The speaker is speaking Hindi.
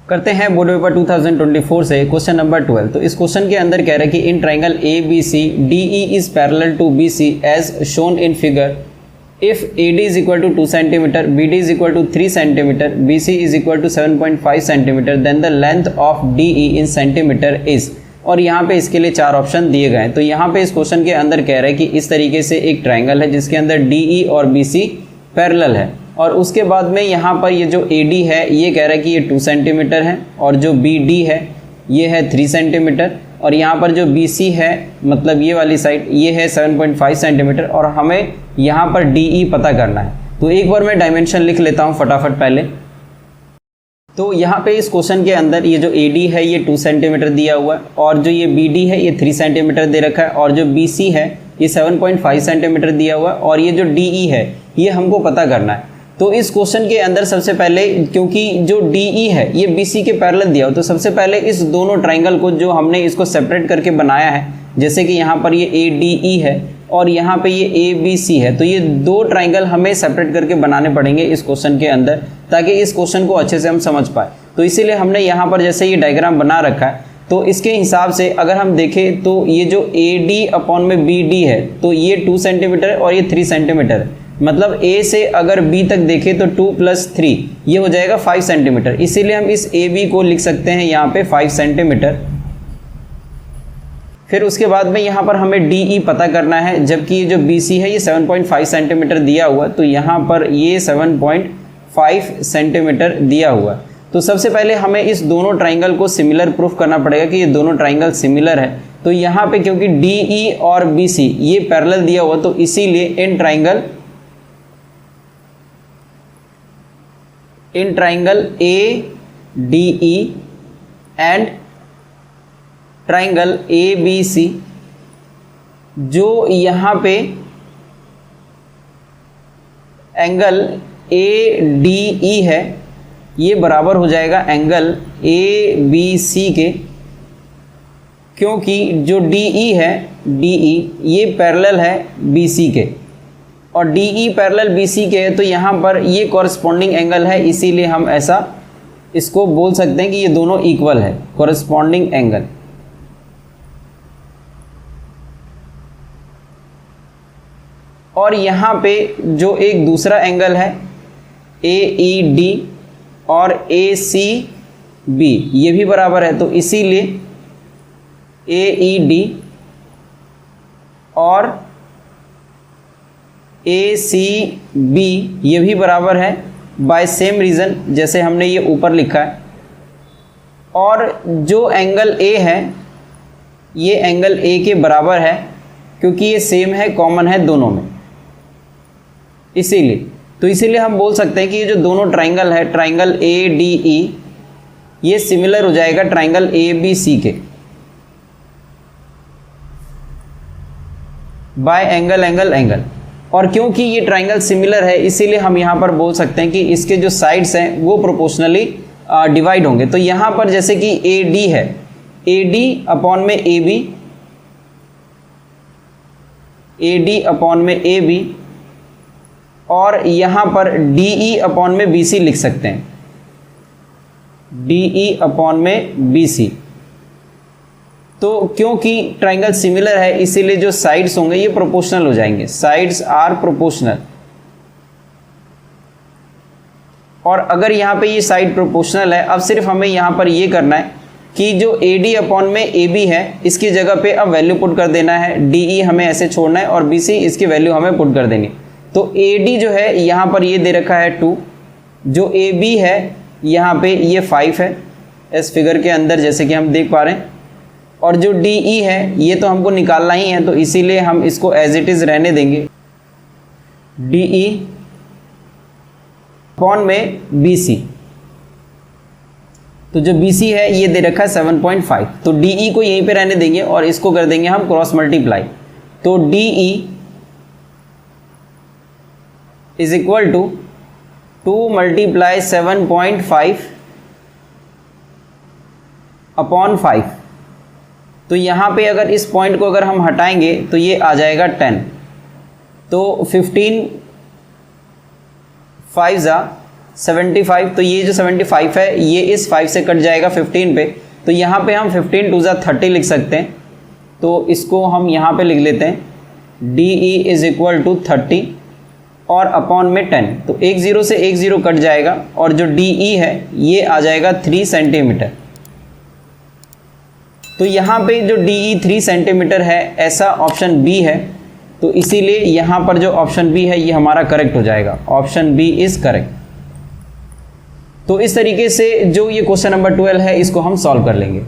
करते हैं बोर्ड पेपर 2024 से क्वेश्चन नंबर 12। तो इस क्वेश्चन के अंदर कह रहा है कि in triangle A B C D E is parallel to B C as shown in figure if A D is equal to 2 centimetre, B D is equal to 3 centimetre, B C is equal to 7.5 centimetre, then the length of D E in centimetre is. और यहाँ पे इसके लिए 4 ऑप्शन दिए गए हैं। तो यहाँ पे इस क्वेश्चन के अंदर कह रहा है कि इस तरीके से एक ट्राइंगल है जिसके अंदर डी ई और बी सी पैरेलल है, और उसके बाद में यहाँ पर ये जो ए डी है ये कह रहा है कि ये 2 सेंटीमीटर है, और जो बी डी है ये है 3 सेंटीमीटर, और यहाँ पर जो बी सी है मतलब ये वाली साइड ये है 7.5 सेंटीमीटर, और हमें यहाँ पर डी ई पता करना है। तो एक बार मैं डायमेंशन लिख लेता हूँ फटाफट पहले। तो यहाँ पे इस क्वेश्चन के अंदर ये जो ए डी है ये 2 सेंटीमीटर दिया हुआ है, और जो ये बी डी है ये 3 सेंटीमीटर दे रखा है, और जो बी सी है ये 7.5 सेंटीमीटर दिया हुआ है, और ये जो डी ई है ये हमको पता करना है। तो इस क्वेश्चन के अंदर सबसे पहले, क्योंकि जो डी ई है ये बी सी के पैरेलल दिया हो, तो सबसे पहले इस दोनों ट्राइंगल को जो हमने इसको सेपरेट करके बनाया है, जैसे कि यहाँ पर ये ए डी ई है और यहाँ पे ये ए बी सी है, तो ये 2 ट्राइंगल हमें सेपरेट करके बनाने पड़ेंगे इस क्वेश्चन के अंदर, ताकि इस क्वेश्चन को अच्छे से हम समझ पाए। तो इसीलिए हमने यहाँ पर जैसे ये डायग्राम बना रखा है, तो इसके हिसाब से अगर हम देखें तो ये जो ए डी अपॉन में बी डी है तो ये 2 सेंटीमीटर है और ये 3 सेंटीमीटर है, मतलब ए से अगर बी तक देखें तो 2 + 3 ये हो जाएगा 5 सेंटीमीटर। इसीलिए हम इस ए बी को लिख सकते हैं यहाँ पे 5 सेंटीमीटर। फिर उसके बाद में यहाँ पर हमें डी ई पता करना है, जबकि ये जो बी सी है ये 7.5 सेंटीमीटर दिया हुआ, तो यहाँ पर ये 7.5 सेंटीमीटर दिया हुआ। तो सबसे पहले हमें इस दोनों ट्राइंगल को सिमिलर प्रूफ करना पड़ेगा कि ये दोनों ट्राइंगल सिमिलर है। तो यहाँ पे क्योंकि डी ई और बी सी ये पैरेलल दिया हुआ, तो इसीलिए in triangle A D E and triangle A B C, जो यहाँ पे एंगल ए डी ई है ये बराबर हो जाएगा एंगल ए बी सी के, क्योंकि जो डी ई है डी ई ये पैरेलल है बी सी के, और D E parallel B C के है, तो यहाँ पर ये कॉरस्पॉन्डिंग एंगल है, इसीलिए हम ऐसा इसको बोल सकते हैं कि ये दोनों इक्वल है, कॉरस्पॉन्डिंग एंगल। और यहाँ पे जो एक दूसरा एंगल है ए ई डी और ए सी बी ये भी बराबर है, तो इसीलिए ए ई डी और ए सी बी ये भी बराबर है बाय सेम रीज़न, जैसे हमने ये ऊपर लिखा है। और जो एंगल ए है ये एंगल ए के बराबर है, क्योंकि ये सेम है, कॉमन है दोनों में, इसीलिए हम बोल सकते हैं कि ये जो दोनों ट्राइंगल है ट्राइंगल ए डी ई ये सिमिलर हो जाएगा ट्राइंगल ए बी सी के बाय एंगल। और क्योंकि ये ट्राइंगल सिमिलर है इसीलिए हम यहाँ पर बोल सकते हैं कि इसके जो साइड्स हैं वो प्रोपोर्शनली डिवाइड होंगे। तो यहाँ पर जैसे कि ए डी है, ए डी अपॉन में A B, A D upon में ए बी, और यहाँ पर डी ई अपॉन में बी सी लिख सकते हैं, डी ई अपॉन में बी सी। तो क्योंकि ट्राइंगल सिमिलर है इसीलिए जो साइड्स होंगे ये प्रोपोर्शनल हो जाएंगे, साइड्स आर प्रोपोर्शनल। और अगर यहाँ पे ये साइड प्रोपोर्शनल है, अब सिर्फ हमें यहाँ पर ये करना है कि जो ए डी अपॉन में ए बी है इसकी जगह पे अब वैल्यू पुट कर देना है, डी ई हमें ऐसे छोड़ना है और बी सी इसकी वैल्यू हमें पुट कर देनी। तो ए डी जो है यहाँ पर ये दे रखा है 2, जो ए बी है यहाँ पे ये 5 है इस फिगर के अंदर जैसे कि हम देख पा रहे हैं, और जो डी ई है ये तो हमको निकालना ही है, तो इसीलिए हम इसको एज इट इज़ रहने देंगे, डी ई अपॉन में बी सी। तो जो बी सी है ये दे रखा है 7.5, तो डी ई को यहीं पे रहने देंगे और इसको कर देंगे हम क्रॉस मल्टीप्लाई। तो D E is equal to 2 × 7.5 upon 5। तो यहाँ पे अगर इस पॉइंट को अगर हम हटाएंगे तो ये आ जाएगा 10, तो 15 5 ज़ा 75, तो ये जो 75 है ये इस 5 से कट जाएगा 15 पे, तो यहाँ पे हम 15 2 30 लिख सकते हैं। तो इसको हम यहाँ पे लिख लेते हैं D E is equal to 30 और अपॉन में 10, तो एक ज़ीरो से एक ज़ीरो कट जाएगा और जो डी ई है ये आ जाएगा 3 सेंटीमीटर। तो यहाँ पे जो डी ई 3 सेंटीमीटर है ऐसा ऑप्शन बी है, तो इसीलिए यहाँ पर जो ऑप्शन बी है ये हमारा करेक्ट हो जाएगा, ऑप्शन बी इज़ करेक्ट। तो इस तरीके से जो ये क्वेश्चन नंबर 12 है इसको हम सॉल्व कर लेंगे।